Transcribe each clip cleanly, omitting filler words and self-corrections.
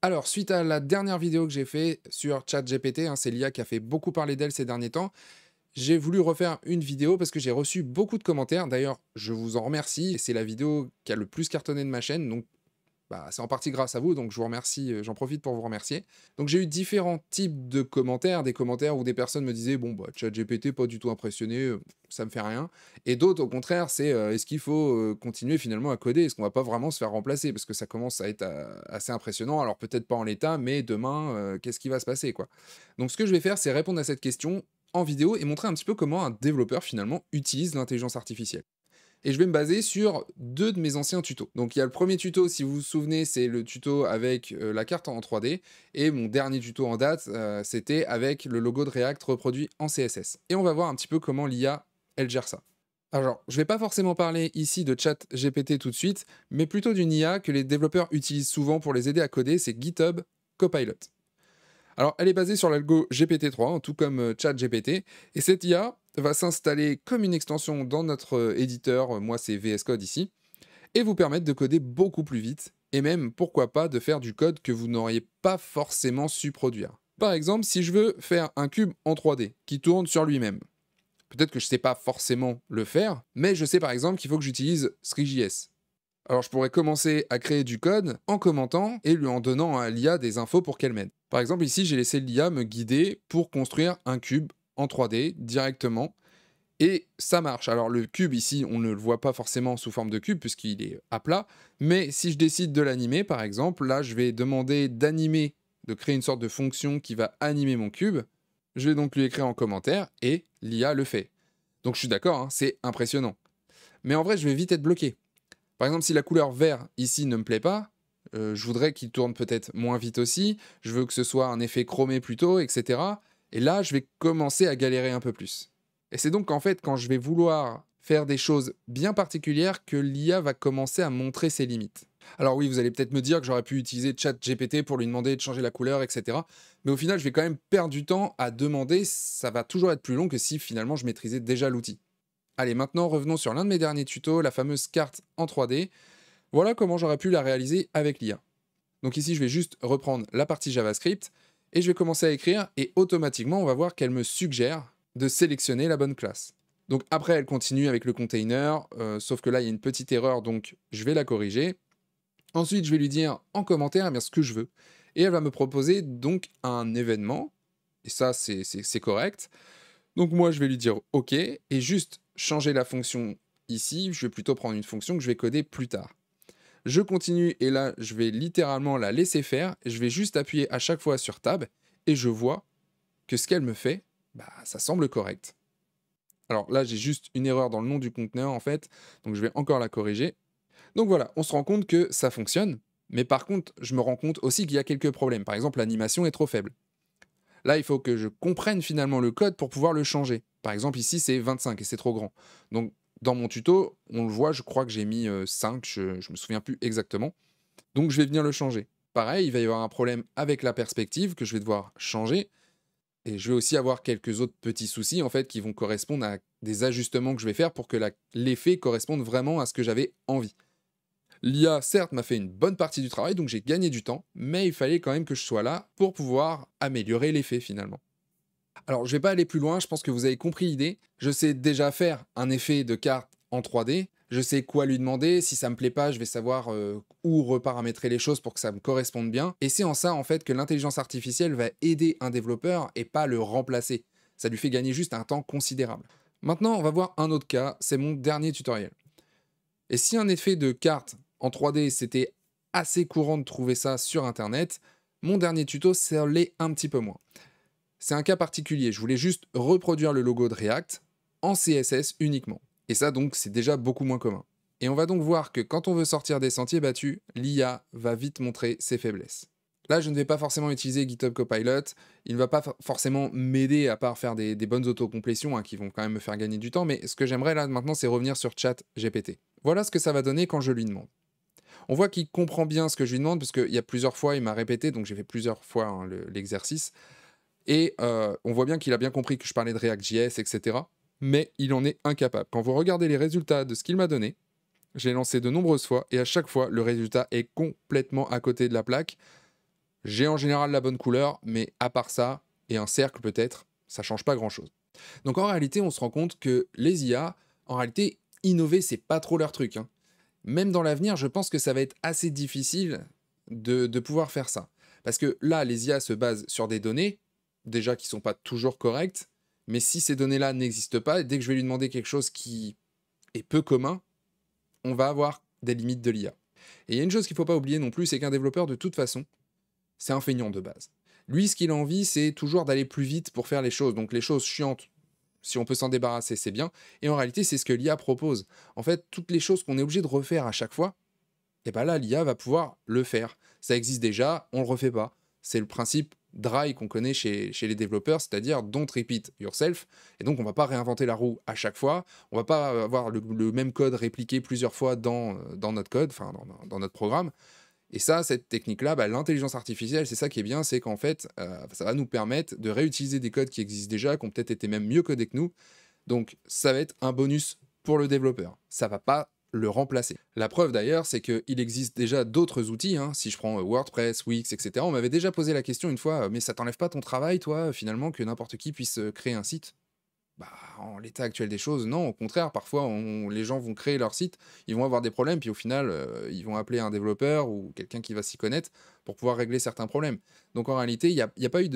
Alors, suite à la dernière vidéo que j'ai fait sur ChatGPT, c'est l'IA qui a fait beaucoup parler d'elle ces derniers temps, j'ai voulu refaire une vidéo parce que j'ai reçu beaucoup de commentaires. D'ailleurs, je vous en remercie. C'est la vidéo qui a le plus cartonné de ma chaîne, donc c'est en partie grâce à vous, donc je vous remercie, j'en profite pour vous remercier. Donc j'ai eu différents types de commentaires, des commentaires où des personnes me disaient: «Bon, ChatGPT, pas du tout impressionné, ça me fait rien», et d'autres, au contraire, c'est: «Est-ce qu'il faut, continuer finalement à coder? Est-ce qu'on va pas vraiment se faire remplacer? Parce que ça commence à être, assez impressionnant, alors peut-être pas en l'état, mais demain, qu'est-ce qui va se passer, quoi?» Donc ce que je vais faire, c'est répondre à cette question en vidéo et montrer un petit peu comment un développeur, finalement, utilise l'intelligence artificielle. Et je vais me baser sur 2 de mes anciens tutos. Donc il y a le premier tuto, si vous vous souvenez, c'est le tuto avec, la carte en 3D, et mon dernier tuto en date, c'était avec le logo de React reproduit en CSS. Et on va voir un petit peu comment l'IA, elle gère ça. Alors, je vais pas forcément parler ici de ChatGPT tout de suite, mais plutôt d'une IA que les développeurs utilisent souvent pour les aider à coder, c'est GitHub Copilot. Alors, elle est basée sur l'algo GPT-3, tout comme ChatGPT, et cette IA va s'installer comme une extension dans notre éditeur, moi c'est VS Code ici, et vous permettre de coder beaucoup plus vite, et même, pourquoi pas, de faire du code que vous n'auriez pas forcément su produire. Par exemple, si je veux faire un cube en 3D qui tourne sur lui-même, peut-être que je ne sais pas forcément le faire, mais je sais par exemple qu'il faut que j'utilise Three.js. Alors je pourrais commencer à créer du code en commentant et lui en donnant à l'IA des infos pour qu'elle m'aide. Par exemple ici j'ai laissé l'IA me guider pour construire un cube en 3D directement, et ça marche. Alors le cube ici on ne le voit pas forcément sous forme de cube puisqu'il est à plat, mais si je décide de l'animer par exemple, là je vais demander d'animer, de créer une sorte de fonction qui va animer mon cube. Je vais donc lui écrire en commentaire et l'IA le fait. Donc je suis d'accord, c'est impressionnant. Mais en vrai je vais vite être bloqué. Par exemple, si la couleur vert ici ne me plaît pas, je voudrais qu'il tourne peut-être moins vite aussi, je veux que ce soit un effet chromé plutôt, etc. Et là, je vais commencer à galérer un peu plus. Et c'est donc en fait quand je vais vouloir faire des choses bien particulières que l'IA va commencer à montrer ses limites. Alors oui, vous allez peut-être me dire que j'aurais pu utiliser ChatGPT pour lui demander de changer la couleur, etc. Mais au final, je vais quand même perdre du temps à demander, ça va toujours être plus long que si finalement je maîtrisais déjà l'outil. Allez, maintenant revenons sur l'un de mes derniers tutos, la fameuse carte en 3D. Voilà comment j'aurais pu la réaliser avec l'IA. Donc ici, je vais juste reprendre la partie JavaScript et je vais commencer à écrire, et automatiquement, on va voir qu'elle me suggère de sélectionner la bonne classe. Donc après, elle continue avec le container, sauf que là, il y a une petite erreur, donc je vais la corriger. Ensuite, je vais lui dire en commentaire ce que je veux, et elle va me proposer donc un événement, et ça, c'est correct. Donc moi, je vais lui dire OK et juste changer la fonction ici. Je vais plutôt prendre une fonction que je vais coder plus tard. Je continue et là, je vais littéralement la laisser faire. Je vais juste appuyer à chaque fois sur Tab et je vois que ce qu'elle me fait, ça semble correct. Alors là, j'ai juste une erreur dans le nom du conteneur en fait, donc je vais encore la corriger. Donc voilà, on se rend compte que ça fonctionne, mais par contre, je me rends compte aussi qu'il y a quelques problèmes. Par exemple, l'animation est trop faible. Là, il faut que je comprenne finalement le code pour pouvoir le changer. Par exemple, ici, c'est 25 et c'est trop grand. Donc, dans mon tuto, on le voit, je crois que j'ai mis 5, je ne me souviens plus exactement. Donc, je vais venir le changer. Pareil, il va y avoir un problème avec la perspective que je vais devoir changer. Et je vais aussi avoir quelques autres petits soucis en fait qui vont correspondre à des ajustements que je vais faire pour que l'effet corresponde vraiment à ce que j'avais envie. L'IA, certes, m'a fait une bonne partie du travail, donc j'ai gagné du temps, mais il fallait quand même que je sois là pour pouvoir améliorer l'effet finalement. Alors, je vais pas aller plus loin, je pense que vous avez compris l'idée. Je sais déjà faire un effet de carte en 3D, je sais quoi lui demander, si ça me plaît pas, je vais savoir où reparamétrer les choses pour que ça me corresponde bien. Et c'est en ça, en fait, que l'intelligence artificielle va aider un développeur et pas le remplacer. Ça lui fait gagner juste un temps considérable. Maintenant, on va voir un autre cas, c'est mon dernier tutoriel. Et si un effet de carte en 3D, c'était assez courant de trouver ça sur Internet, mon dernier tuto, ça l'est un petit peu moins. C'est un cas particulier, je voulais juste reproduire le logo de React en CSS uniquement. Et ça donc c'est déjà beaucoup moins commun. Et on va donc voir que quand on veut sortir des sentiers battus, l'IA va vite montrer ses faiblesses. Là, je ne vais pas forcément utiliser GitHub Copilot, il ne va pas forcément m'aider à part faire des bonnes autocomplétions qui vont quand même me faire gagner du temps, mais ce que j'aimerais là maintenant, c'est revenir sur ChatGPT. Voilà ce que ça va donner quand je lui demande. On voit qu'il comprend bien ce que je lui demande, parce qu'il y a plusieurs fois, il m'a répété, donc j'ai fait plusieurs fois l'exercice. Et on voit bien qu'il a bien compris que je parlais de React.js, etc. Mais il en est incapable. Quand vous regardez les résultats de ce qu'il m'a donné, j'ai lancé de nombreuses fois et à chaque fois, le résultat est complètement à côté de la plaque. J'ai en général la bonne couleur, mais à part ça, et un cercle peut-être, ça change pas grand-chose. Donc en réalité, on se rend compte que les IA, en réalité, innover, c'est pas trop leur truc, hein. Même dans l'avenir, je pense que ça va être assez difficile de pouvoir faire ça. Parce que là, les IA se basent sur des données, déjà qui sont pas toujours correctes, mais si ces données-là n'existent pas, dès que je vais lui demander quelque chose qui est peu commun, on va avoir des limites de l'IA. Et il y a une chose qu'il ne faut pas oublier non plus, c'est qu'un développeur, de toute façon, c'est un feignant de base. Lui, ce qu'il a envie, c'est toujours d'aller plus vite pour faire les choses. Donc les choses chiantes, si on peut s'en débarrasser, c'est bien. Et en réalité, c'est ce que l'IA propose. En fait, toutes les choses qu'on est obligé de refaire à chaque fois, et bien là, l'IA va pouvoir le faire. Ça existe déjà, on ne le refait pas. C'est le principe dry qu'on connaît chez les développeurs, c'est-à-dire don't repeat yourself. Et donc, on ne va pas réinventer la roue à chaque fois. On ne va pas avoir le même code répliqué plusieurs fois dans notre code, enfin dans notre programme. Et ça, cette technique-là, bah, l'intelligence artificielle, c'est ça qui est bien, c'est qu'en fait, ça va nous permettre de réutiliser des codes qui existent déjà, qui ont peut-être été même mieux codés que nous. Donc, ça va être un bonus pour le développeur. Ça va pas le remplacer. La preuve d'ailleurs, c'est qu'il existe déjà d'autres outils, hein. Si je prends WordPress, Wix, etc., on m'avait déjà posé la question une fois, mais ça t'enlève pas ton travail, toi, finalement, que n'importe qui puisse créer un site? Bah, en l'état actuel des choses, non, au contraire, parfois les gens vont créer leur site, ils vont avoir des problèmes, puis au final, ils vont appeler un développeur ou quelqu'un qui va s'y connaître pour pouvoir régler certains problèmes. Donc en réalité, il y a pas eu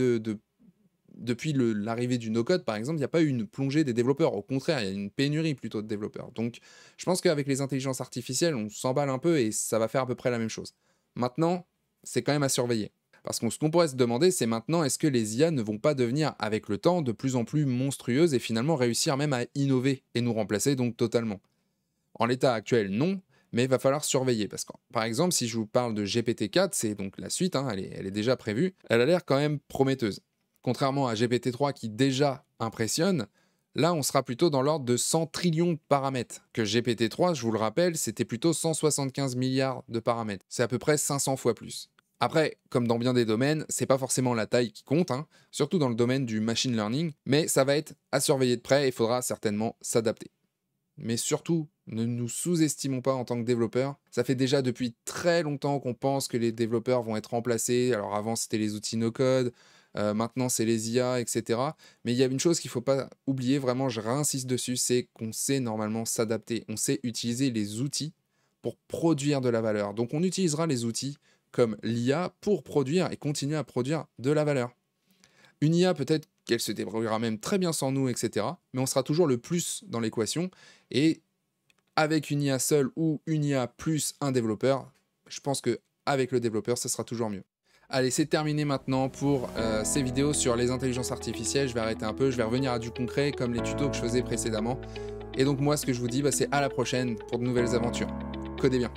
depuis l'arrivée du no-code, par exemple, il n'y a pas eu une plongée des développeurs. Au contraire, il y a une pénurie plutôt de développeurs. Donc, je pense qu'avec les intelligences artificielles, on s'emballe un peu et ça va faire à peu près la même chose. Maintenant, c'est quand même à surveiller. Parce que ce qu'on pourrait se demander, c'est maintenant, est-ce que les IA ne vont pas devenir, avec le temps, de plus en plus monstrueuses et finalement réussir même à innover et nous remplacer donc totalement? En l'état actuel, non, mais il va falloir surveiller. Parce que, par exemple, si je vous parle de GPT-4, c'est donc la suite, hein, elle est déjà prévue, elle a l'air quand même prometteuse. Contrairement à GPT-3 qui déjà impressionne, là on sera plutôt dans l'ordre de 100 trillions de paramètres. Que GPT-3, je vous le rappelle, c'était plutôt 175 milliards de paramètres. C'est à peu près 500 fois plus. Après, comme dans bien des domaines, c'est pas forcément la taille qui compte, hein, surtout dans le domaine du machine learning, mais ça va être à surveiller de près et il faudra certainement s'adapter. Mais surtout, ne nous sous-estimons pas en tant que développeurs. Ça fait déjà depuis très longtemps qu'on pense que les développeurs vont être remplacés. Alors avant, c'était les outils no-code, maintenant c'est les IA, etc. Mais il y a une chose qu'il ne faut pas oublier, vraiment, je réinsiste dessus, c'est qu'on sait normalement s'adapter. On sait utiliser les outils pour produire de la valeur. Donc on utilisera les outils comme l'IA pour produire et continuer à produire de la valeur. Une IA, peut-être qu'elle se débrouillera même très bien sans nous, etc. Mais on sera toujours le plus dans l'équation. Et avec une IA seule ou une IA plus un développeur, je pense qu'avec le développeur, ce sera toujours mieux. Allez, c'est terminé maintenant pour ces vidéos sur les intelligences artificielles. Je vais arrêter un peu, je vais revenir à du concret comme les tutos que je faisais précédemment. Et donc moi, ce que je vous dis, c'est à la prochaine pour de nouvelles aventures. Codez bien.